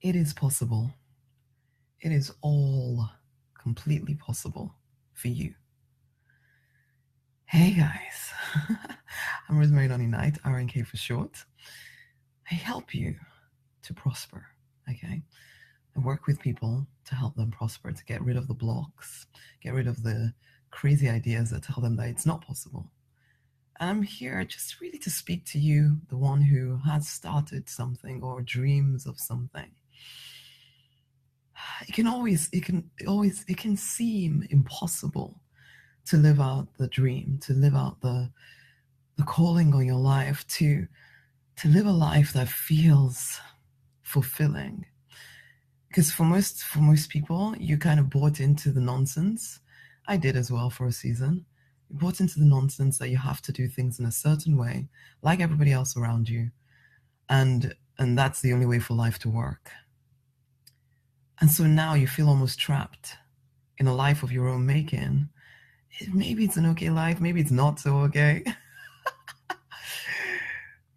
It is possible. It is all completely possible for you. Hey guys, I'm Rosemary Donny Knight, RNK for short. I help you to prosper, okay? I work with people to help them prosper, to get rid of the blocks, get rid of the crazy ideas that tell them that it's not possible. And I'm here just really to speak to you, the one who has started something or dreams of something. It can seem impossible to live out the dream, to live out the calling on your life, to live a life that feels fulfilling. Because for most people, you kind of bought into the nonsense. I did as well for a season. You bought into the nonsense that you have to do things in a certain way, like everybody else around you, and that's the only way for life to work. And so now you feel almost trapped in a life of your own making. Maybe it's an okay life, maybe it's not so okay.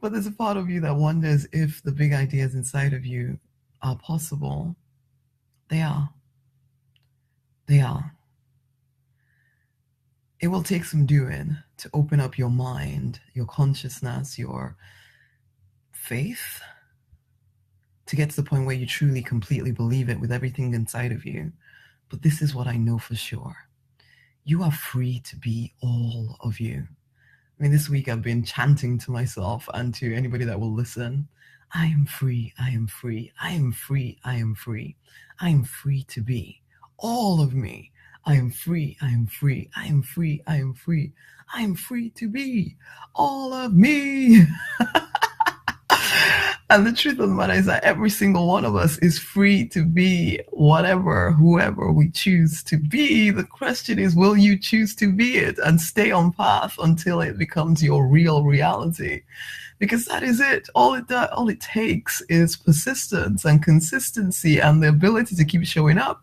But there's a part of you that wonders if the big ideas inside of you are possible. They are. They are. It will take some doing to open up your mind, your consciousness, your faith, to get to the point where you truly, completely believe it with everything inside of you. But this is what I know for sure. You are free to be all of you. I mean, this week I've been chanting to myself and to anybody that will listen. I am free, I am free, I am free, I am free. I am free to be all of me. I am free, I am free, I am free, I am free. I am free to be all of me. And the truth of the matter is that every single one of us is free to be whatever, whoever we choose to be. The question is, will you choose to be it and stay on path until it becomes your real reality? Because that is it. All it takes is persistence and consistency and the ability to keep showing up.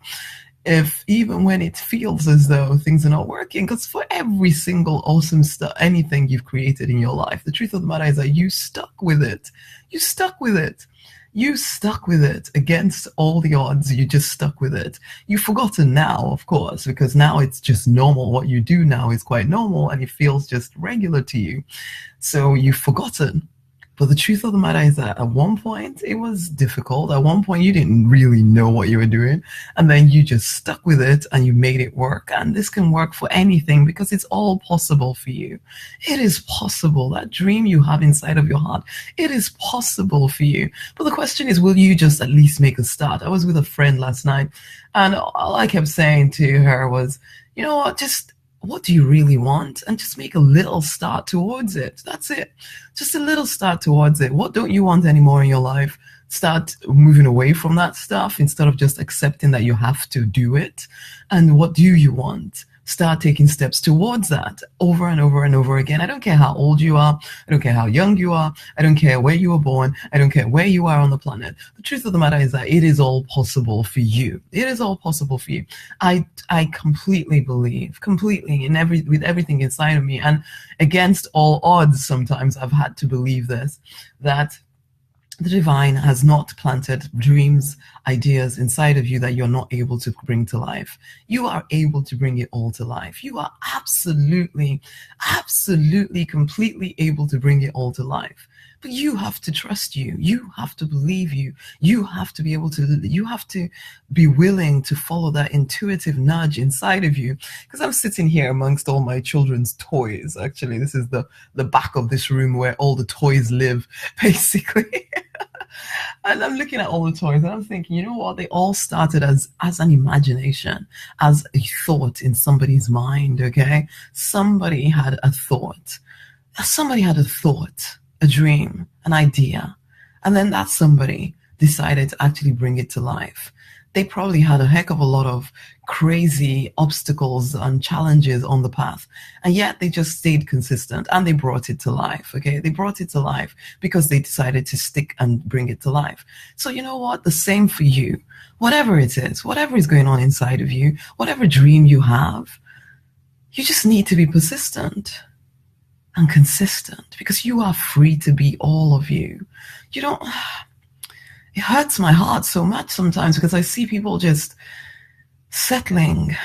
If even when it feels as though things are not working, because for every single awesome stuff, anything you've created in your life, the truth of the matter is that you stuck with it. You stuck with it. You stuck with it against all the odds. You just stuck with it. You've forgotten now, of course, because now it's just normal. What you do now is quite normal and it feels just regular to you. So you've forgotten. But the truth of the matter is that at one point it was difficult. At one point you didn't really know what you were doing. And then you just stuck with it and you made it work. And this can work for anything because it's all possible for you. It is possible. That dream you have inside of your heart, it is possible for you. But the question is, will you just at least make a start? I was with a friend last night and all I kept saying to her was, you know what, just what do you really want? And just make a little start towards it. That's it. Just a little start towards it. What don't you want anymore in your life? Start moving away from that stuff instead of just accepting that you have to do it. And what do you want? Start taking steps towards that over and over and over again. I don't care how old you are. I don't care how young you are. I don't care where you were born. I don't care where you are on the planet. The truth of the matter is that it is all possible for you. It is all possible for you. I completely believe, completely with everything inside of me, and against all odds, sometimes I've had to believe this, that the divine has not planted dreams, ideas inside of you that you're not able to bring to life. You are able to bring it all to life. You are absolutely, completely able to bring it all to life. But you have to trust you. You have to believe you. You have to be able to, you have to be willing to follow that intuitive nudge inside of you. Because I'm sitting here amongst all my children's toys. Actually, this is the back of this room where all the toys live, basically. And I'm looking at all the toys and I'm thinking, you know what? They all started as an imagination, as a thought in somebody's mind, okay? Somebody had a thought. Somebody had a thought, a dream, an idea. And then that somebody decided to actually bring it to life. They probably had a heck of a lot of crazy obstacles and challenges on the path. And yet they just stayed consistent and they brought it to life, okay? They brought it to life because they decided to stick and bring it to life. So you know what? The same for you. Whatever it is, whatever is going on inside of you, whatever dream you have, you just need to be persistent and consistent because you are free to be all of you. You don't... it hurts my heart so much sometimes because I see people just settling.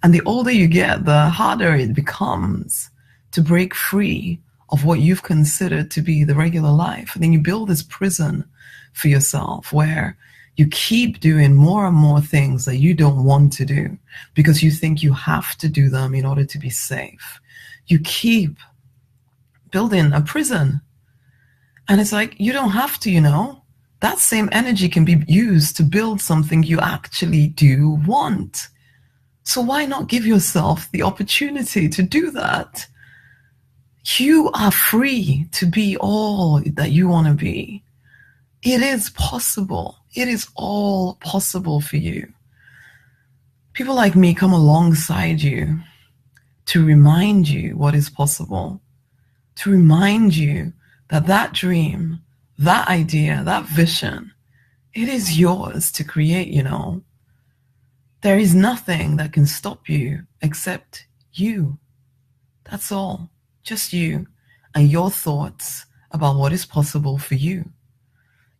And the older you get, the harder it becomes to break free of what you've considered to be the regular life. And then you build this prison for yourself where you keep doing more and more things that you don't want to do because you think you have to do them in order to be safe. You keep building a prison. And it's like, you don't have to, That same energy can be used to build something you actually do want. So why not give yourself the opportunity to do that? You are free to be all that you want to be. It is possible. It is all possible for you. People like me come alongside you to remind you what is possible, to remind you that that dream, that idea, that vision, it is yours to create, There is nothing that can stop you except you. That's all. Just you and your thoughts about what is possible for you.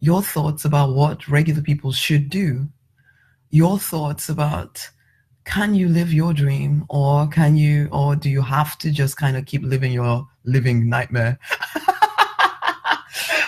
Your thoughts about what regular people should do. Your thoughts about, can you live your dream, or do you have to just kind of keep living your living nightmare?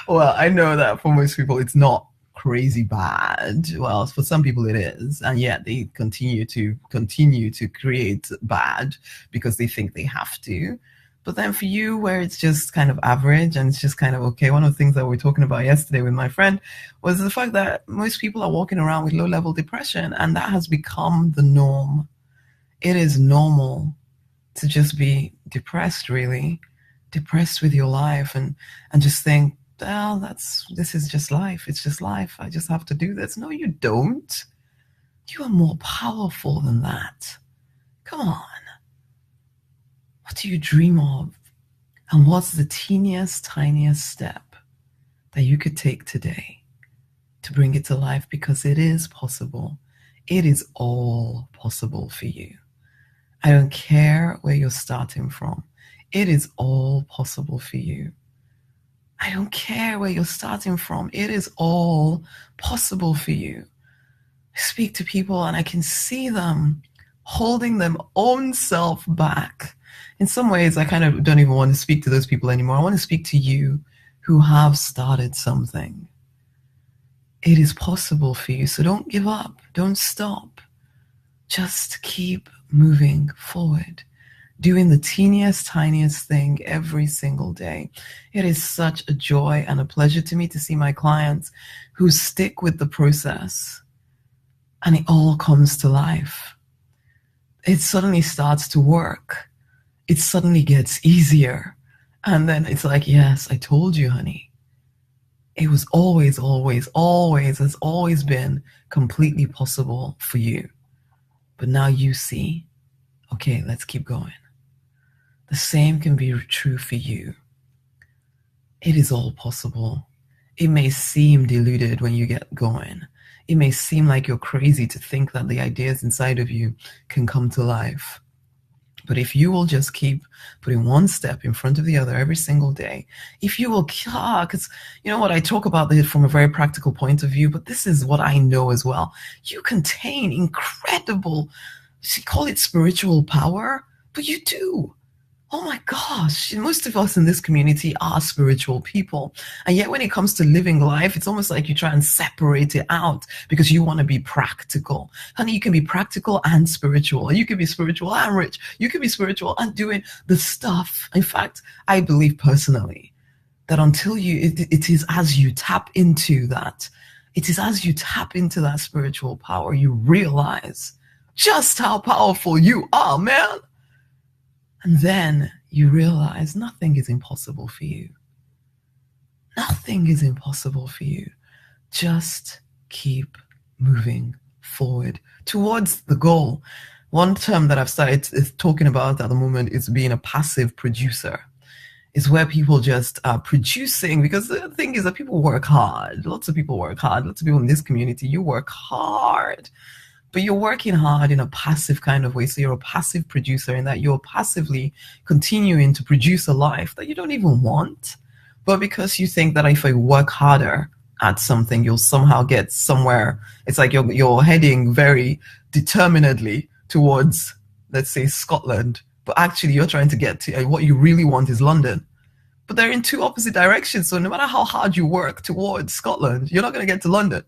Well, I know that for most people it's not crazy bad. Well, for some people it is, and yet they continue to create bad because they think they have to. But then for you, where it's just kind of average and it's just kind of okay, one of the things that we were talking about yesterday with my friend was the fact that most people are walking around with low-level depression, and that has become the norm. It is normal to just be depressed, really, depressed with your life, and just think, well, this is just life. It's just life. I just have to do this. No, you don't. You are more powerful than that. Come on. What do you dream of? And what's the teeniest, tiniest step that you could take today to bring it to life? Because it is possible. It is all possible for you. I don't care where you're starting from. It is all possible for you. I don't care where you're starting from. It is all possible for you. I speak to people and I can see them holding their own self back. In some ways, I kind of don't even want to speak to those people anymore. I want to speak to you who have started something. It is possible for you. So don't give up. Don't stop. Just keep moving forward, doing the teeniest, tiniest thing every single day. It is such a joy and a pleasure to me to see my clients who stick with the process and it all comes to life. It suddenly starts to work. It suddenly gets easier. And then it's like, yes, I told you, honey. It was always has always been completely possible for you. But now you see, okay, let's keep going. The same can be true for you. It is all possible. It may seem deluded when you get going. It may seem like you're crazy to think that the ideas inside of you can come to life. But if you will just keep putting one step in front of the other every single day, if you will, because you know what, I talk about this from a very practical point of view, but this is what I know as well. You contain incredible, call it spiritual power, but you do. Oh my gosh, most of us in this community are spiritual people. And yet when it comes to living life, it's almost like you try and separate it out because you want to be practical. Honey, you can be practical and spiritual. You can be spiritual and rich. You can be spiritual and doing the stuff. In fact, I believe personally that until it is as you tap into that, it is as you tap into that spiritual power, you realize just how powerful you are, man. And then you realize nothing is impossible for you. Nothing is impossible for you. Just keep moving forward towards the goal. One term that I've started talking about at the moment is being a passive producer. It's where people just are producing, because the thing is that people work hard. Lots of people work hard. Lots of people in this community, you work hard. But you're working hard in a passive kind of way. So you're a passive producer in that you're passively continuing to produce a life that you don't even want. But because you think that if I work harder, at something, you'll somehow get somewhere. It's like you're heading very determinedly towards, let's say, Scotland, but actually you're trying to get to what you really want is London. But they're in two opposite directions. So no matter how hard you work towards Scotland, you're not going to get to London.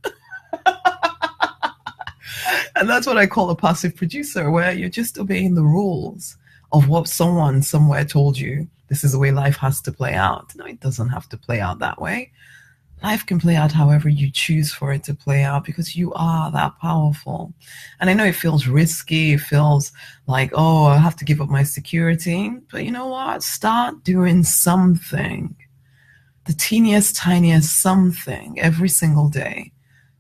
And that's what I call a passive producer, where you're just obeying the rules of what someone somewhere told you. This is the way life has to play out. No, it doesn't have to play out that way. Life can play out however you choose for it to play out, because you are that powerful. And I know it feels risky. It feels like, oh, I have to give up my security. But you know what? Start doing something. The teeniest, tiniest something every single day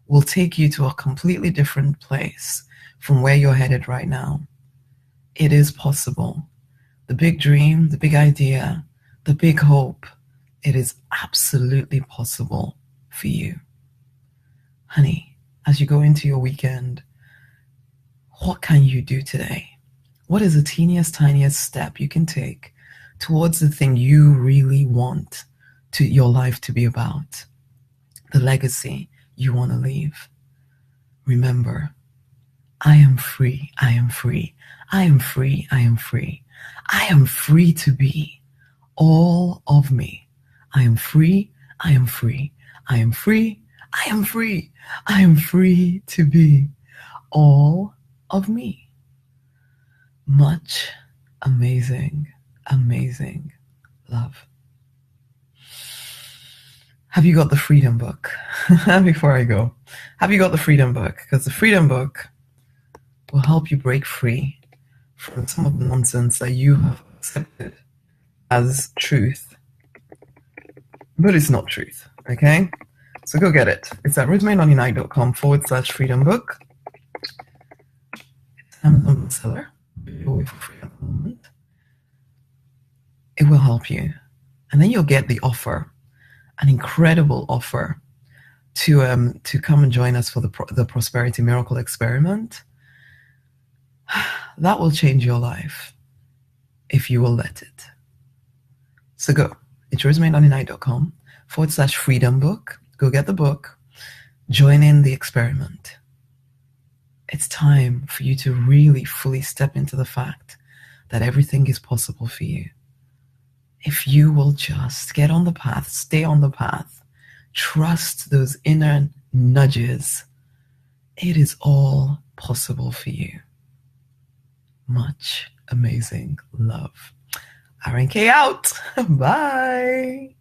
will take you to a completely different place from where you're headed right now. It is possible. The big dream, the big idea, the big hope, it is absolutely possible for you. Honey, as you go into your weekend, what can you do today? What is the teeniest, tiniest step you can take towards the thing you really want to your life to be about? The legacy you want to leave. Remember, I am free, I am free, I am free, I am free. I am free to be all of me. I am free, I am free, I am free, I am free, I am free to be all of me. Much amazing, amazing love. Have you got the Freedom Book? Before I go, have you got the Freedom Book? Because the Freedom Book will help you break free from some of the nonsense that you have accepted as truth, but it's not truth, okay? So go get it. It's at rosemarynoninite.com/freedom book. It's Amazon bestseller. It will help you. And then you'll get the offer, an incredible offer to come and join us for the Prosperity Miracle Experiment. That will change your life if you will let it. So go. It's rosemarynoninite.com/freedom book. Go get the book. Join in the experiment. It's time for you to really fully step into the fact that everything is possible for you. If you will just get on the path, stay on the path, trust those inner nudges, it is all possible for you. Much amazing love. RNK out. Bye.